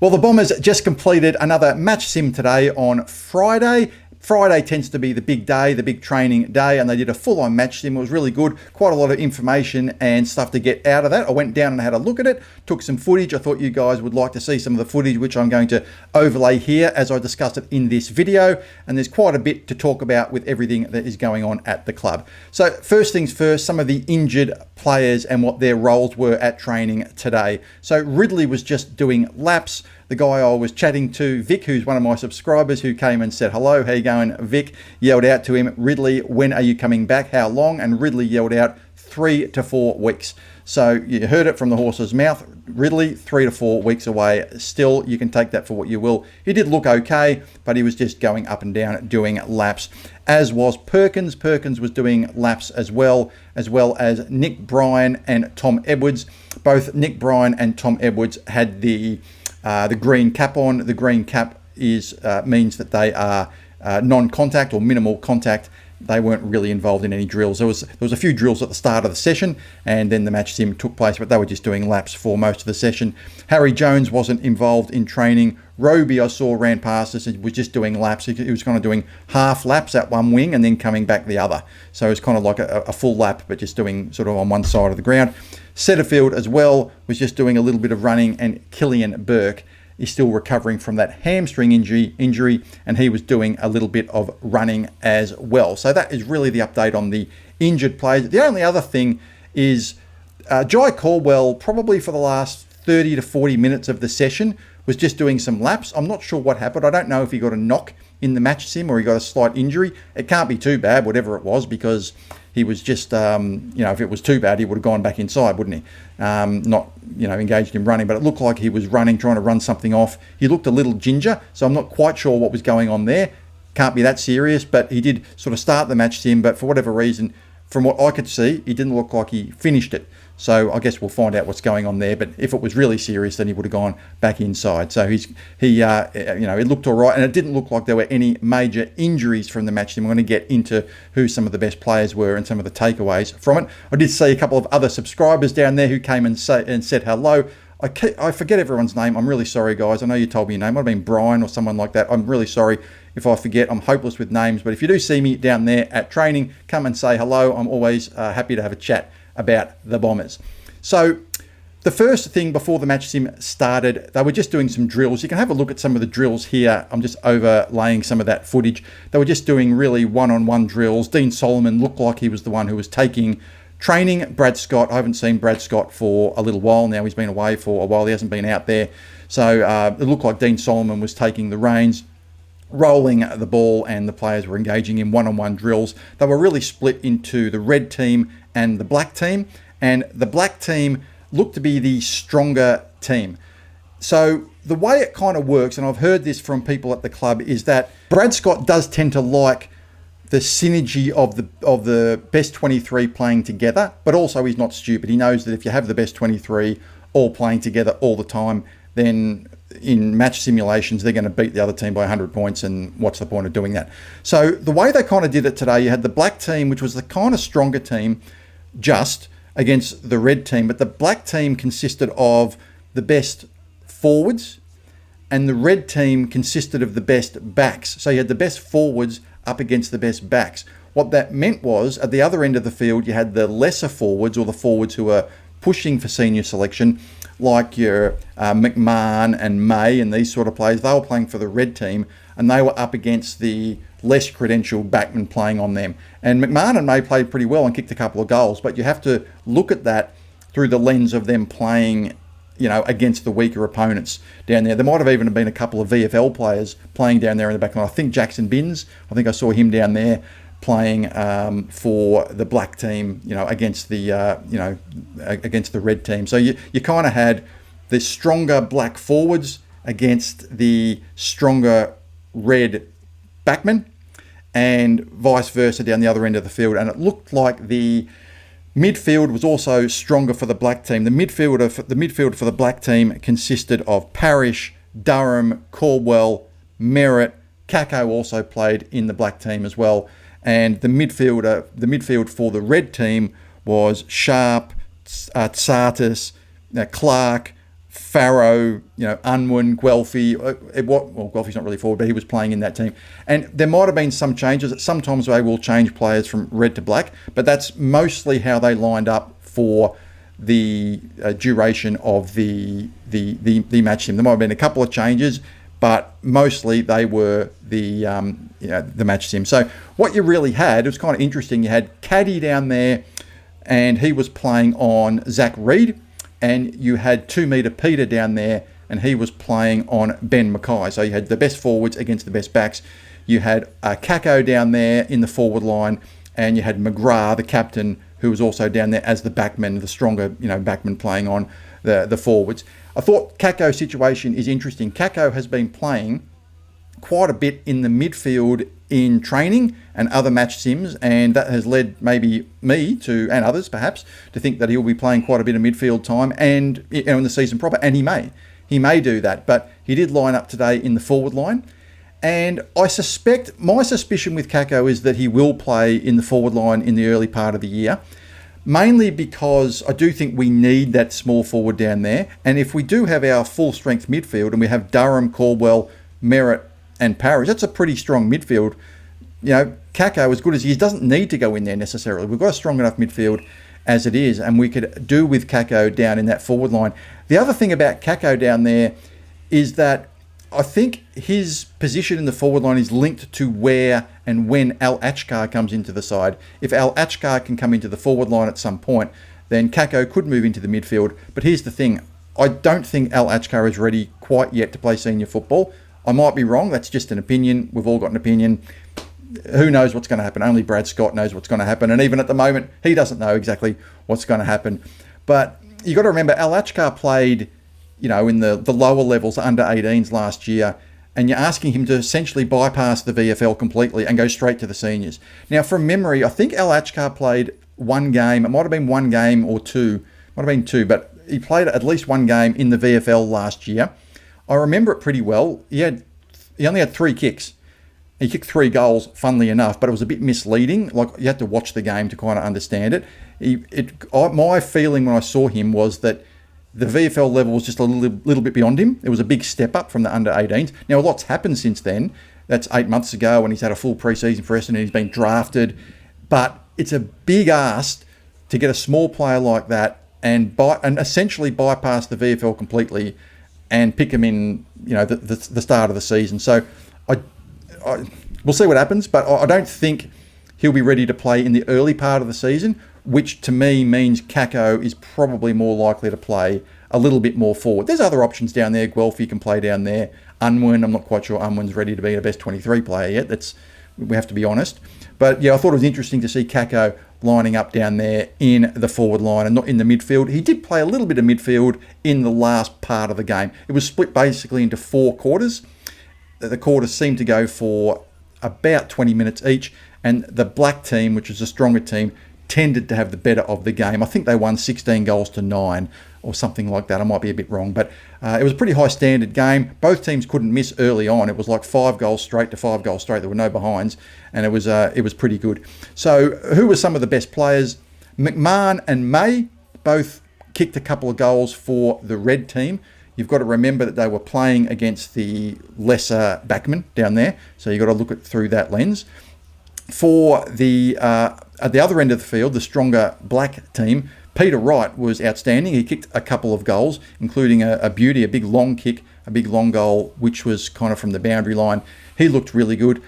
Well, the Bombers just completed another match sim today on Friday. Friday tends to be the big day, the big training day, and they did a full-on match sim. It was really good. Quite a lot of information and stuff to get out of that. I went down and had a look at it, took some footage. I thought you guys would like to see some of the footage, which I'm going to overlay here as I discuss it in this video. And there's quite a bit to talk about with everything that is going on at the club. So first things first, some of the injured players and what their roles were at training today. So Ridley was just doing laps. The guy I was chatting to, Vic, who's one of my subscribers, who came and said, hello, how you going, Vic? Yelled out to him, Ridley, when are you coming back? How long? And Ridley yelled out, 3 to 4 weeks. So you heard it from the horse's mouth. Ridley, 3 to 4 weeks away. Still, you can take that for what you will. He did look okay, but he was just going up and down doing laps, as was Perkins. Perkins was doing laps as well as Nick Bryan and Tom Edwards. Both Nick Bryan and Tom Edwards had the green cap on. The green cap means that they are non-contact or minimal contact. They weren't really involved in any drills. There was a few drills at the start of the session, and then the match sim took place, but they were just doing laps for most of the session. Harry Jones wasn't involved in training. Roby, I saw, ran past us and was just doing laps. He was kind of doing half laps at one wing and then coming back the other. So it was kind of like a full lap, but just doing sort of on one side of the ground. Setterfield as well was just doing a little bit of running, and Killian Burke is still recovering from that hamstring injury, and he was doing a little bit of running as well. So that is really the update on the injured players. The only other thing is Jai Caldwell, probably for the last 30 to 40 minutes of the session, was just doing some laps. I'm not sure what happened. I don't know if he got a knock in the match sim or he got a slight injury. It can't be too bad, whatever it was, because he was just, if it was too bad, he would have gone back inside, wouldn't he? Not, engaged in running, but it looked like he was running, trying to run something off. He looked a little ginger, so I'm not quite sure what was going on there. Can't be that serious, but he did sort of start the match sim, but for whatever reason, from what I could see, he didn't look like he finished it. So I guess we'll find out what's going on there. But if it was really serious, then he would have gone back inside. So it looked all right, and it didn't look like there were any major injuries from the match. And we're going to get into who some of the best players were and some of the takeaways from it. I did see a couple of other subscribers down there who came and said hello. I forget everyone's name. I'm really sorry, guys. I know you told me your name. It might have been Brian or someone like that. I'm really sorry if I forget. I'm hopeless with names. But if you do see me down there at training, come and say hello. I'm always happy to have a chat about the Bombers. So the first thing before the match sim started, they were just doing some drills. You can have a look at some of the drills here. I'm just overlaying some of that footage. They were just doing really one-on-one drills. Dean Solomon looked like he was the one who was taking training. Brad Scott, I haven't seen Brad Scott for a little while now. He's been away for a while. He hasn't been out there. So it looked like Dean Solomon was taking the reins, rolling the ball, and the players were engaging in one-on-one drills. They were really split into the red team and the black team, and the black team looked to be the stronger team. So the way it kind of works, and I've heard this from people at the club, is that Brad Scott does tend to like the synergy of the best 23 playing together, but also he's not stupid. He knows that if you have the best 23 all playing together all the time, then in match simulations, they're going to beat the other team by 100 points, and what's the point of doing that? So the way they kind of did it today, you had the black team, which was the kind of stronger team, just against the red team, but the black team consisted of the best forwards, and the red team consisted of the best backs. So you had the best forwards up against the best backs. What that meant was, at the other end of the field, you had the lesser forwards, or the forwards who are pushing for senior selection, like your McMahon and May and these sort of players. They were playing for the red team, and they were up against the less credentialed backmen playing on them. And McMahon and May played pretty well and kicked a couple of goals, but you have to look at that through the lens of them playing, against the weaker opponents down there. There might have even been a couple of VFL players playing down there in the back line. I think Jackson Binns, I think I saw him down there playing for the black team, against the against the red team. So you kind of had the stronger black forwards against the stronger red backmen, and vice versa down the other end of the field. And it looked like the midfield was also stronger for the black team. The midfield for the black team consisted of Parish, Durham, Caldwell, Merritt. Kako also played in the black team as well. And the midfield for the red team was Sharp, Tsartis, Clark, Farrow, Unwin, Guelphy. Guelphy's not really forward, but he was playing in that team. And there might have been some changes. Sometimes they will change players from red to black, but that's mostly how they lined up for the duration of the match sim. There might have been a couple of changes, but mostly they were the match sim. So what you really had, it was kind of interesting. You had Caddy down there, and he was playing on Zach Reed. And you had 2 metre Peter down there, and he was playing on Ben Mackay. So you had the best forwards against the best backs. You had Kako down there in the forward line, and you had McGrath, the captain, who was also down there as the backman, the stronger backman playing on the forwards. I thought Kako's situation is interesting. Kako has been playing quite a bit in the midfield in training and other match sims, and that has led maybe me to, and others perhaps, to think that he'll be playing quite a bit of midfield time and in the season proper, and he may do that, but he did line up today in the forward line. And my suspicion with Kako is that he will play in the forward line in the early part of the year, mainly because I do think we need that small forward down there. And if we do have our full strength midfield and we have Durham, Caldwell, Merritt and Parish, that's a pretty strong midfield. Kako, as good as he is, doesn't need to go in there necessarily. We've got a strong enough midfield as it is, and we could do with Kako down in that forward line. The other thing about Kako down there is that I think his position in the forward line is linked to where and when Al Achkar comes into the side. If Al Achkar can come into the forward line at some point, then Kako could move into the midfield. But here's the thing. I don't think Al Achkar is ready quite yet to play senior football. I might be wrong. That's just an opinion. We've all got an opinion. Who knows what's going to happen? Only Brad Scott knows what's going to happen. And even at the moment, he doesn't know exactly what's going to happen. But you got to remember, Al Achkar played in the lower levels under 18s last year, and you're asking him to essentially bypass the VFL completely and go straight to the seniors. Now, from memory, I think Al Achkar played one game. It might have been one game or two. Might have been two, but he played at least one game in the VFL last year. I remember it pretty well. He only had 3 kicks. He kicked 3 goals, funnily enough, but it was a bit misleading. Like, you had to watch the game to kind of understand it. My feeling when I saw him was that the VFL level was just a little bit beyond him. It was a big step up from the under 18s. Now, a lot's happened since then. That's 8 months ago, and he's had a full pre-season for Essendon, and he's been drafted. But it's a big ask to get a small player like that and essentially bypass the VFL completely and pick him in, the start of the season. So we'll see what happens, but I don't think he'll be ready to play in the early part of the season, which to me means Kako is probably more likely to play a little bit more forward. There's other options down there. Guelphy can play down there. Unwin, I'm not quite sure Unwin's ready to be a best 23 player yet. We have to be honest. But yeah, I thought it was interesting to see Kako lining up down there in the forward line and not in the midfield. He did play a little bit of midfield in the last part of the game. It was split basically into 4 quarters. The quarters seemed to go for about 20 minutes each, and the black team, which was a stronger team, tended to have the better of the game. I think they won 16 goals to 9 or something like that. I might be a bit wrong, but it was a pretty high standard game. Both teams couldn't miss early on. It was like 5 goals straight to 5 goals straight. There were no behinds, and it was pretty good. So who were some of the best players? McMahon and May both kicked a couple of goals for the red team. You've got to remember that they were playing against the lesser backmen down there, so you've got to look at through that lens. For the at the other end of the field, the stronger black team, Peter Wright was outstanding. He kicked a couple of goals, including a beauty, a big long kick, a big long goal, which was kind of from the boundary line. He looked really good.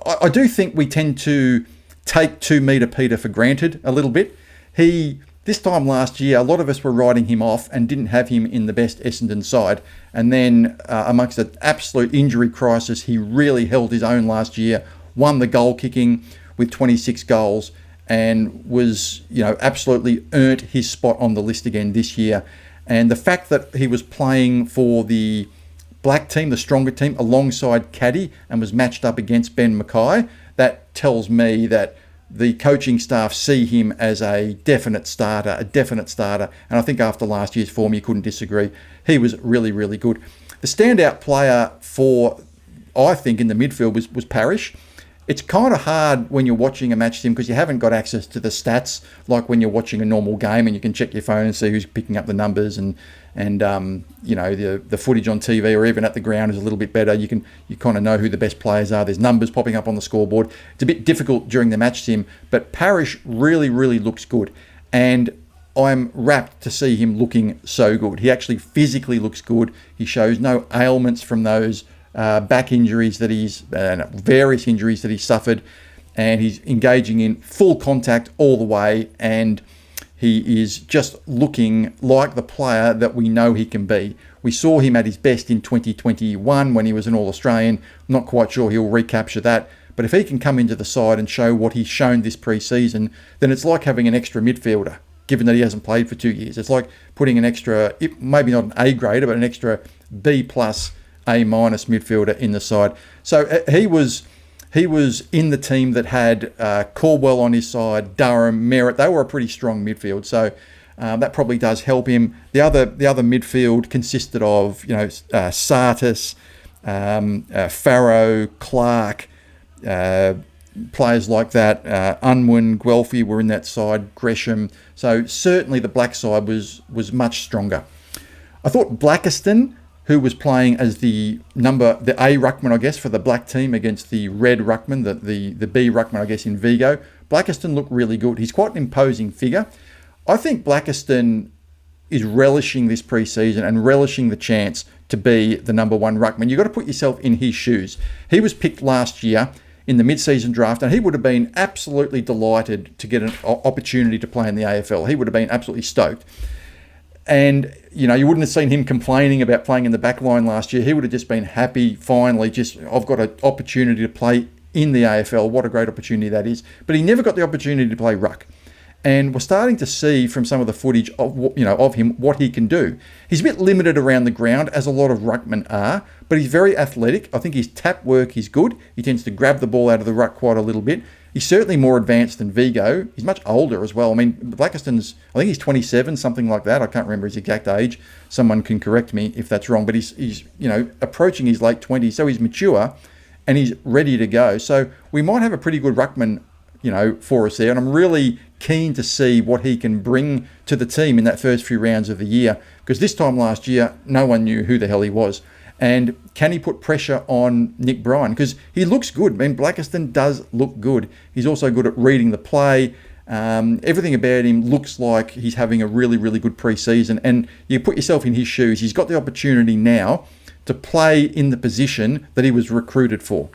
I do think we tend to take 2 metre Peter for granted a little bit. This time last year, a lot of us were writing him off and didn't have him in the best Essendon side. And then amongst an absolute injury crisis, he really held his own last year, won the goal kicking with 26 goals, and was, absolutely earned his spot on the list again this year. And the fact that he was playing for the black team, the stronger team, alongside Caddy, and was matched up against Ben Mackay, that tells me that the coaching staff see him as a definite starter. And I think after last year's form, you couldn't disagree. He was really, really good. The standout player I think, in the midfield was Parish. It's kind of hard when you're watching a match sim because you haven't got access to the stats like when you're watching a normal game and you can check your phone and see who's picking up the numbers and and you know, the footage on TV or even at the ground is a little bit better. You kind of know who the best players are. There's numbers popping up on the scoreboard. It's a bit difficult during the match sim, but Parish really, really looks good, and I'm rapt to see him looking so good. He actually physically looks good. He shows no ailments from those back injuries that various injuries that he's suffered, and he's engaging in full contact all the way, and he is just looking like the player that we know he can be. We saw him at his best in 2021 when he was an All-Australian. I'm not quite sure he'll recapture that, but if he can come into the side and show what he's shown this pre-season, then it's like having an extra midfielder, given that he hasn't played for 2 years. It's like putting an extra, maybe not an A grader, but an extra B plus, A minus midfielder in the side. So he was in the team that had Caldwell on his side, Durham, Merritt. They were a pretty strong midfield, so that probably does help him. The other midfield consisted of, you know, Sartis, Farrow, Clark, players like that. Unwin, Guelphy were in that side, Gresham. So certainly the black side was much stronger. I thought Blackiston, who was playing as the A ruckman, I guess, for the black team against the red ruckman, the B ruckman, I guess, in Vigo. Blackiston looked really good. He's quite an imposing figure. I think Blackiston is relishing this pre-season and relishing the chance to be the number one ruckman. You've got to put yourself in his shoes. He was picked last year in the mid-season draft, and he would have been absolutely delighted to get an opportunity to play in the AFL. He would have been absolutely stoked. And, you know, you wouldn't have seen him complaining about playing in the back line last year. He would have just been happy, finally, I've got an opportunity to play in the AFL. What a great opportunity that is. But he never got the opportunity to play ruck. And we're starting to see from some of the footage of him what he can do. He's a bit limited around the ground, as a lot of ruckmen are, but he's very athletic. I think his tap work is good. He tends to grab the ball out of the ruck quite a little bit. He's certainly more advanced than Vigo. He's much older as well. I mean, Blackiston's, I think he's 27, something like that. I can't remember his exact age. Someone can correct me if that's wrong. But he's you know, approaching his late 20s, so he's mature and he's ready to go. So we might have a pretty good ruckman, you know, for us there. And I'm really keen to see what he can bring to the team in that first few rounds of the year. Because this time last year, no one knew who the hell he was. And can he put pressure on Nick Bryan? Because he looks good. I mean, Blackiston does look good. He's also good at reading the play. Everything about him looks like he's having a really, really good pre-season. And you put yourself in his shoes. He's got the opportunity now to play in the position that he was recruited for,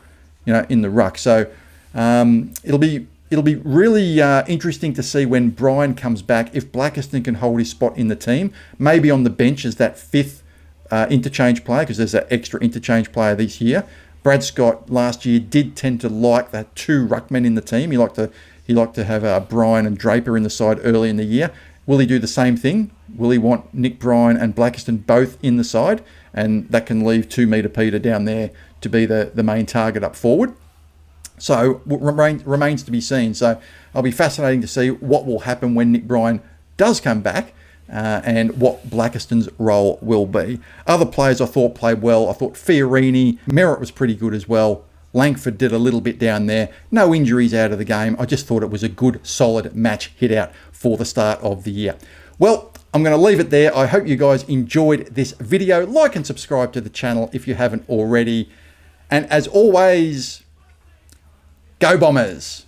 you know, in the ruck. So it'll be really interesting to see when Bryan comes back, if Blackiston can hold his spot in the team, maybe on the bench as that fifth interchange player, because there's that extra interchange player this year. Brad Scott last year did tend to like that two ruckmen in the team. He liked to have Bryan and Draper in the side early in the year. Will he do the same thing? Will he want Nick Bryan and Blackiston both in the side? And that can leave 2 metre Peter down there to be the main target up forward. So remains to be seen. So it'll be fascinating to see what will happen when Nick Bryan does come back. And what Blackiston's role will be. Other players I thought played well. I thought Fiorini, Merritt was pretty good as well. Langford did a little bit down there. No injuries out of the game. I just thought it was a good, solid match hit out for the start of the year. Well, I'm going to leave it there. I hope you guys enjoyed this video. Like and subscribe to the channel if you haven't already. And as always, go Bombers!